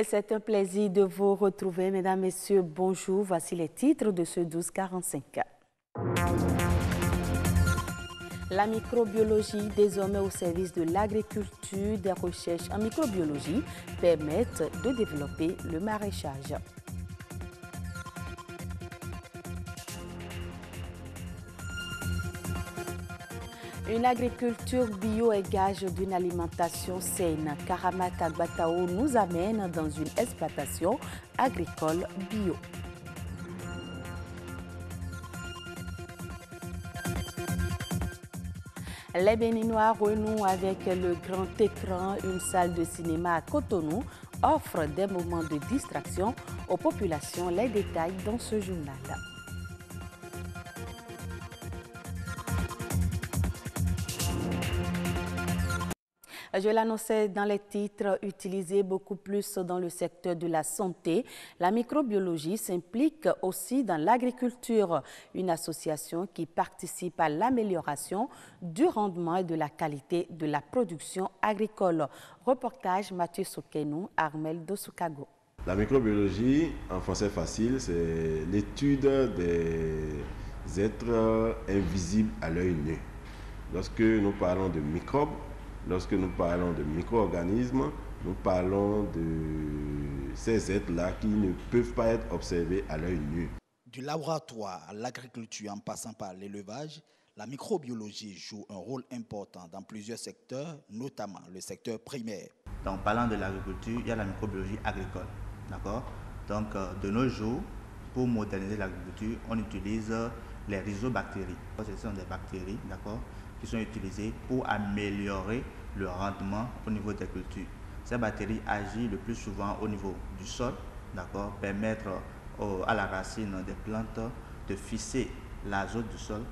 Et c'est un plaisir de vous retrouver, mesdames, messieurs. Bonjour, voici les titres de ce 12h45. La microbiologie, désormais au service de l'agriculture, des recherches en microbiologie permettent de développer le maraîchage. Une agriculture bio est gage d'une alimentation saine. Karamata Gbatao nous amène dans une exploitation agricole bio. Les Béninois renouent avec le grand écran. Une salle de cinéma à Cotonou offre des moments de distraction aux populations. Les détails dans ce journal. Je l'annonçais dans les titres, utilisée beaucoup plus dans le secteur de la santé. La microbiologie s'implique aussi dans l'agriculture, une association qui participe à l'amélioration du rendement et de la qualité de la production agricole. Reportage Mathieu Sokenou, Armel Dosukago. La microbiologie, en français facile, c'est l'étude des êtres invisibles à l'œil nu. Lorsque nous parlons de microbes, lorsque nous parlons de micro-organismes, nous parlons de ces êtres-là qui ne peuvent pas être observés à l'œil nu. Du laboratoire à l'agriculture en passant par l'élevage, la microbiologie joue un rôle important dans plusieurs secteurs, notamment le secteur primaire. Donc, parlant de l'agriculture, il y a la microbiologie agricole. D'accord? Donc, de nos jours, pour moderniser l'agriculture, on utilise les rhizobactéries. Ce sont des bactéries, d'accord, qui sont utilisées pour améliorer le rendement au niveau des cultures. Ces bactéries agissent le plus souvent au niveau du sol, d'accord, permettre à la racine des plantes de fixer l'azote du sol.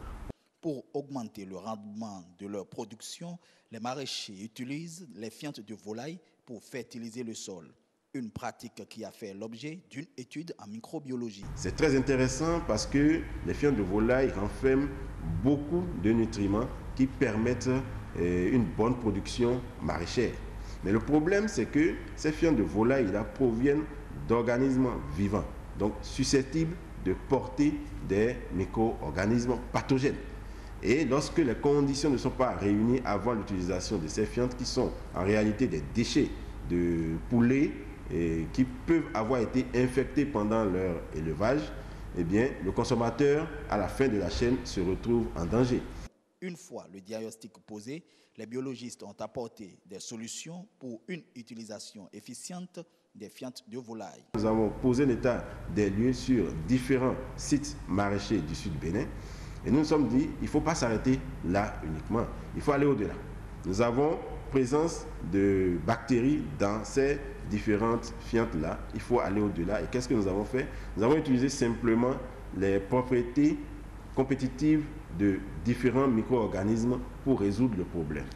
Pour augmenter le rendement de leur production, les maraîchers utilisent les fientes de volaille pour fertiliser le sol. Une pratique qui a fait l'objet d'une étude en microbiologie. C'est très intéressant parce que les fientes de volaille renferment beaucoup de nutriments qui permettent une bonne production maraîchère. Mais le problème, c'est que ces fientes de volaille proviennent d'organismes vivants, donc susceptibles de porter des micro-organismes pathogènes. Et lorsque les conditions ne sont pas réunies avant l'utilisation de ces fientes, qui sont en réalité des déchets de poulets et qui peuvent avoir été infectés pendant leur élevage, eh bien, le consommateur, à la fin de la chaîne, se retrouve en danger. Une fois le diagnostic posé, les biologistes ont apporté des solutions pour une utilisation efficiente des fientes de volaille. Nous avons posé l'état des lieux sur différents sites maraîchers du sud Bénin et nous nous sommes dit il ne faut pas s'arrêter là uniquement, il faut aller au-delà. Nous avons présence de bactéries dans ces différentes fientes-là, il faut aller au-delà. Et qu'est-ce que nous avons fait? Nous avons utilisé simplement les propriétés compétitives de différents micro-organismes pour résoudre le problème.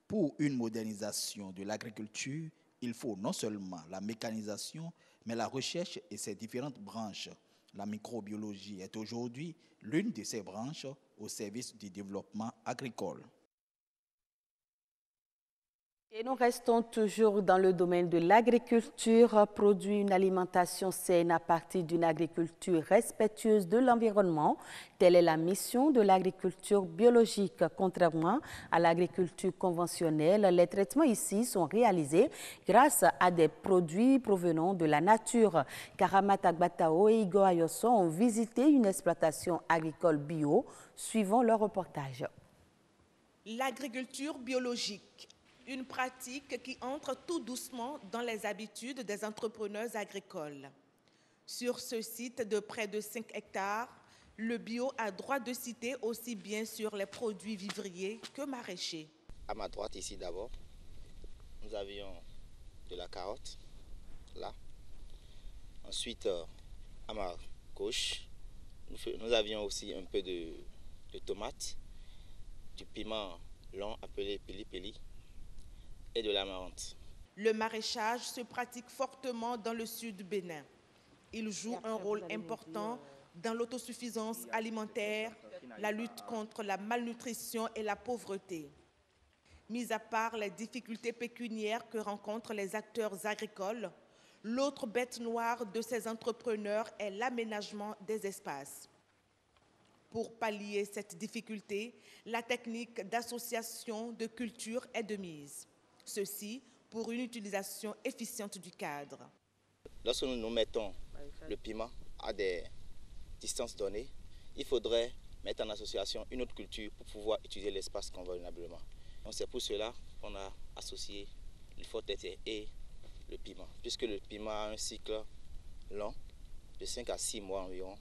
Pour une modernisation de l'agriculture, il faut non seulement la mécanisation, mais la recherche et ses différentes branches. La microbiologie est aujourd'hui l'une de ces branches au service du développement agricole. Et nous restons toujours dans le domaine de l'agriculture. Produire une alimentation saine à partir d'une agriculture respectueuse de l'environnement. Telle est la mission de l'agriculture biologique. Contrairement à l'agriculture conventionnelle, les traitements ici sont réalisés grâce à des produits provenant de la nature. Karamata Gbatao et Igor Ayosso ont visité une exploitation agricole bio, suivant leur reportage. L'agriculture biologique. Une pratique qui entre tout doucement dans les habitudes des entrepreneurs agricoles. Sur ce site de près de 5 hectares, le bio a droit de citer aussi bien sur les produits vivriers que maraîchers. À ma droite ici d'abord, nous avions de la carotte, là. Ensuite, à ma gauche, nous avions aussi un peu de tomates, du piment long appelé pili-pili, et de la menthe. Le maraîchage se pratique fortement dans le sud du Bénin. Il joue un rôle important dans l'autosuffisance alimentaire, la lutte contre la malnutrition et la pauvreté. Mis à part les difficultés pécuniaires que rencontrent les acteurs agricoles, L'autre bête noire de ces entrepreneurs est l'aménagement des espaces. Pour pallier cette difficulté, la technique d'association de culture est de mise. Ceci pour une utilisation efficiente du cadre. Lorsque nous mettons le piment à des distances données, il faudrait mettre en association une autre culture pour pouvoir utiliser l'espace convenablement. Donc c'est pour cela qu'on a associé le fort-tête et le piment, puisque le piment a un cycle long de 5 à 6 mois environ,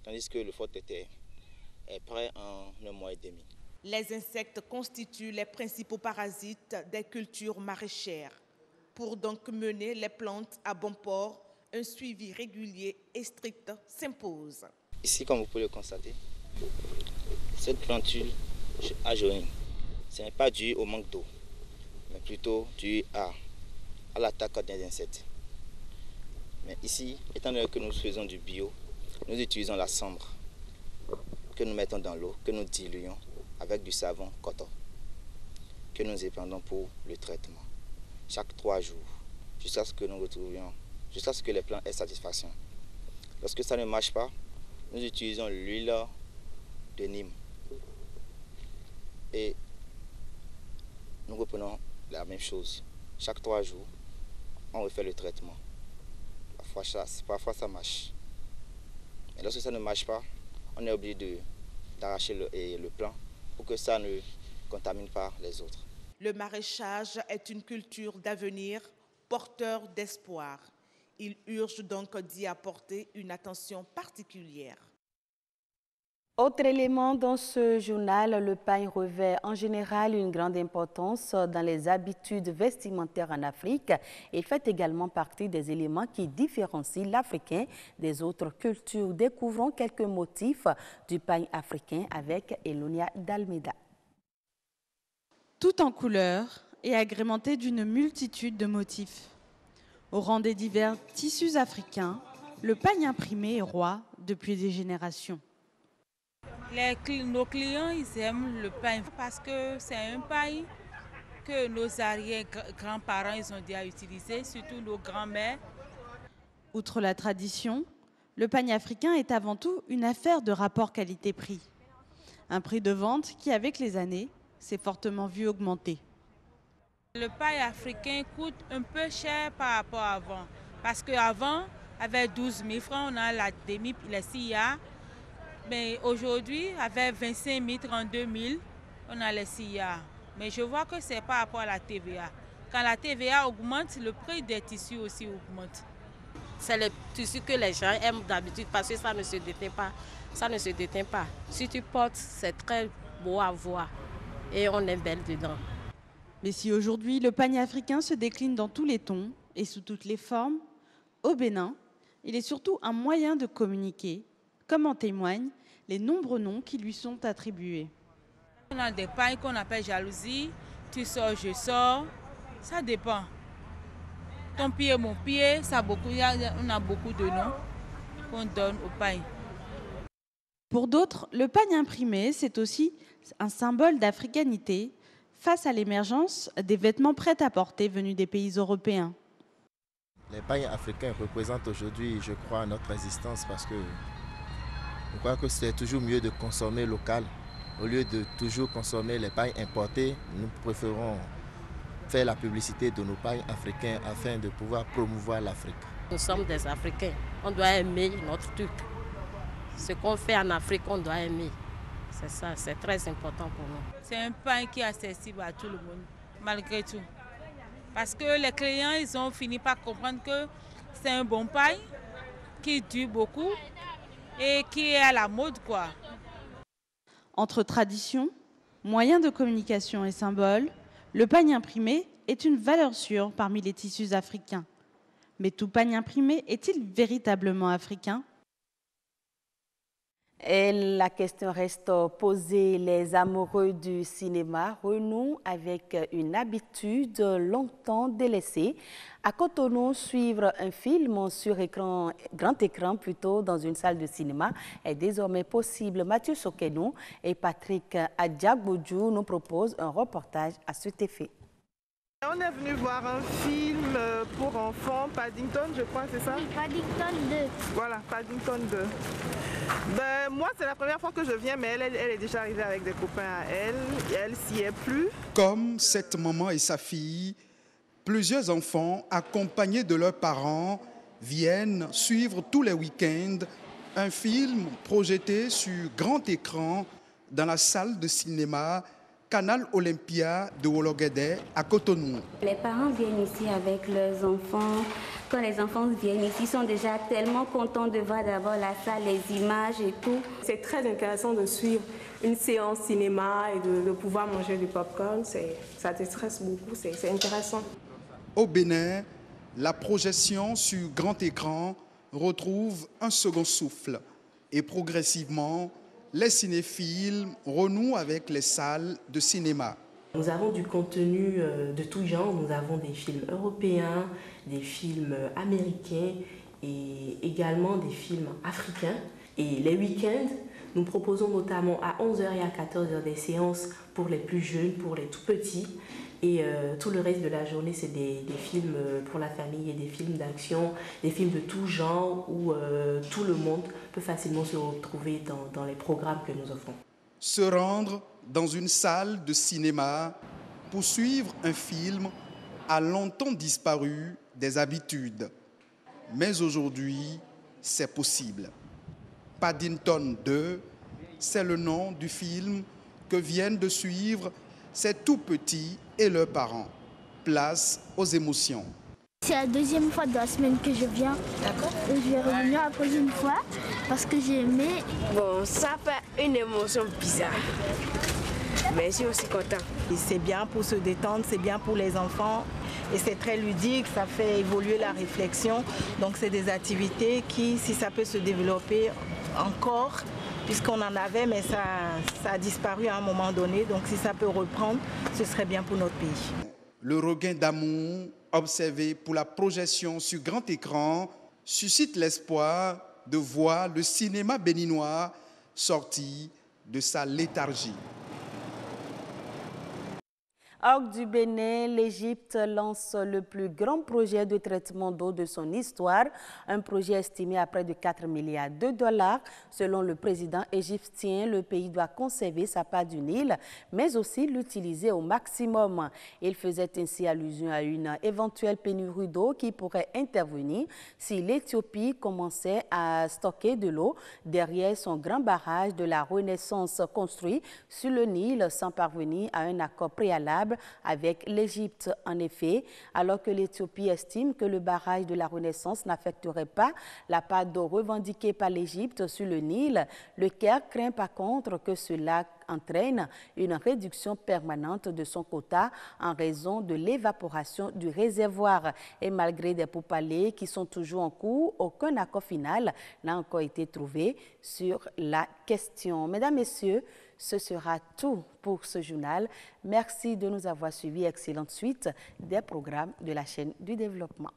tandis que le fort-tête est prêt en 1 mois et demi. Les insectes constituent les principaux parasites des cultures maraîchères. Pour donc mener les plantes à bon port, un suivi régulier et strict s'impose. Ici, comme vous pouvez le constater, cette plantule a jauni. Ce n'est pas dû au manque d'eau, mais plutôt dû à l'attaque des insectes. Mais ici, étant donné que nous faisons du bio, nous utilisons la cendre que nous mettons dans l'eau, que nous diluons avec du savon coton, que nous épandons pour le traitement. Chaque 3 jours, jusqu'à ce que nous retrouvions, jusqu'à ce que les plants aient satisfaction. Lorsque ça ne marche pas, nous utilisons l'huile de Nîmes. Et nous reprenons la même chose. Chaque 3 jours, on refait le traitement. Parfois ça marche. Et lorsque ça ne marche pas, on est obligé d'arracher le plant pour que ça ne contamine pas les autres. Le maraîchage est une culture d'avenir, porteur d'espoir. Il urge donc d'y apporter une attention particulière. Autre élément dans ce journal, le pain revêt en général une grande importance dans les habitudes vestimentaires en Afrique. Il fait également partie des éléments qui différencient l'Africain des autres cultures. Découvrons quelques motifs du pain africain avec Elonia Dalmeda. Tout en couleurs et agrémenté d'une multitude de motifs. Au rang des divers tissus africains, le pain imprimé est roi depuis des générations. Nos clients, ils aiment le pain parce que c'est un pain que nos arrière-grands-parents ils ont déjà utilisé, surtout nos grands-mères. Outre la tradition, le pain africain est avant tout une affaire de rapport qualité-prix. Un prix de vente qui, avec les années, s'est fortement vu augmenter. Le pain africain coûte un peu cher par rapport à avant. Parce qu'avant, avec 12 000 francs, on a la demi, les CIA. Mais aujourd'hui, avec 25 000, 32 000, on a les CIA. Mais je vois que c'est par rapport à la TVA. Quand la TVA augmente, le prix des tissus aussi augmente. C'est le tissu que les gens aiment d'habitude parce que ça ne se déteint pas. Ça ne se déteint pas. Si tu portes, c'est très beau à voir et on est belle dedans. Mais si aujourd'hui le panier africain se décline dans tous les tons et sous toutes les formes, au Bénin, il est surtout un moyen de communiquer, comme en témoignent les nombreux noms qui lui sont attribués. On a des pains qu'on appelle jalousie, tu sors, je sors, ça dépend. Ton pied, mon pied, on a beaucoup de noms qu'on donne au pain. Pour d'autres, le pain imprimé, c'est aussi un symbole d'africanité face à l'émergence des vêtements prêts à porter venus des pays européens. Les pains africains représentent aujourd'hui, je crois, notre résistance parce que je crois que c'est toujours mieux de consommer local. Au lieu de toujours consommer les pains importés, nous préférons faire la publicité de nos pains africains afin de pouvoir promouvoir l'Afrique. Nous sommes des Africains, on doit aimer notre truc. Ce qu'on fait en Afrique, on doit aimer. C'est ça, c'est très important pour nous. C'est un pain qui est accessible à tout le monde, malgré tout. Parce que les clients, ils ont fini par comprendre que c'est un bon pain qui dure beaucoup et qui est à la mode, quoi. Entre tradition, moyens de communication et symboles, le pagne imprimé est une valeur sûre parmi les tissus africains. Mais tout pagne imprimé est-il véritablement africain ? Et la question reste posée. Les amoureux du cinéma renouent avec une habitude longtemps délaissée. À Cotonou, suivre un film sur grand écran plutôt dans une salle de cinéma est désormais possible. Mathieu Sokenou et Patrick Adjagbodjou nous proposent un reportage à cet effet. On est venu voir un film pour enfants, Paddington, je crois, c'est ça? Oui, Paddington 2. Voilà, Paddington 2. Ben, moi, c'est la première fois que je viens, mais elle est déjà arrivée avec des copains à elle. Et elle s'y est plu. Comme cette maman et sa fille, plusieurs enfants, accompagnés de leurs parents, viennent suivre tous les week-ends un film projeté sur grand écran dans la salle de cinéma Canal Olympia de Wologede à Cotonou. Les parents viennent ici avec leurs enfants. Quand les enfants viennent ici, ils sont déjà tellement contents de voir d'abord la salle, les images et tout. C'est très intéressant de suivre une séance cinéma et de pouvoir manger du popcorn. Ça déstresse beaucoup, c'est intéressant. Au Bénin, la projection sur grand écran retrouve un second souffle et progressivement, les cinéphiles renouent avec les salles de cinéma. Nous avons du contenu de tout genre. Nous avons des films européens, des films américains et également des films africains. Et les week-ends, nous proposons notamment à 11h et à 14h des séances pour les plus jeunes, pour les tout petits. Et tout le reste de la journée, c'est des films pour la famille et des films d'action, des films de tout genre où tout le monde peut facilement se retrouver dans les programmes que nous offrons. Se rendre dans une salle de cinéma pour suivre un film a longtemps disparu des habitudes. Mais aujourd'hui, c'est possible. Paddington 2, c'est le nom du film que viennent de suivre ces tout petits et leurs parents. Place aux émotions. C'est la deuxième fois de la semaine que je viens. D'accord. Je vais revenir la prochaine fois parce que j'ai aimé. Bon, ça fait une émotion bizarre. Mais je suis aussi content. C'est bien pour se détendre, c'est bien pour les enfants et c'est très ludique, ça fait évoluer la réflexion. Donc c'est des activités qui, si ça peut se développer encore, puisqu'on en avait, mais ça a disparu à un moment donné. Donc si ça peut reprendre, ce serait bien pour notre pays. Le regain d'amour observé pour la projection sur grand écran suscite l'espoir de voir le cinéma béninois sortir de sa léthargie. Hors du Bénin, l'Égypte lance le plus grand projet de traitement d'eau de son histoire, un projet estimé à près de 4 milliards de dollars. Selon le président égyptien, le pays doit conserver sa part du Nil, mais aussi l'utiliser au maximum. Il faisait ainsi allusion à une éventuelle pénurie d'eau qui pourrait intervenir si l'Éthiopie commençait à stocker de l'eau derrière son grand barrage de la Renaissance construit sur le Nil sans parvenir à un accord préalable avec l'Égypte. En effet, alors que l'Éthiopie estime que le barrage de la Renaissance n'affecterait pas la part d'eau revendiquée par l'Égypte sur le Nil, le Caire craint par contre que cela entraîne une réduction permanente de son quota en raison de l'évaporation du réservoir. Et malgré des pourparlers qui sont toujours en cours, aucun accord final n'a encore été trouvé sur la question. Mesdames, Messieurs, ce sera tout pour ce journal. Merci de nous avoir suivis. Excellente suite des programmes de la chaîne du développement.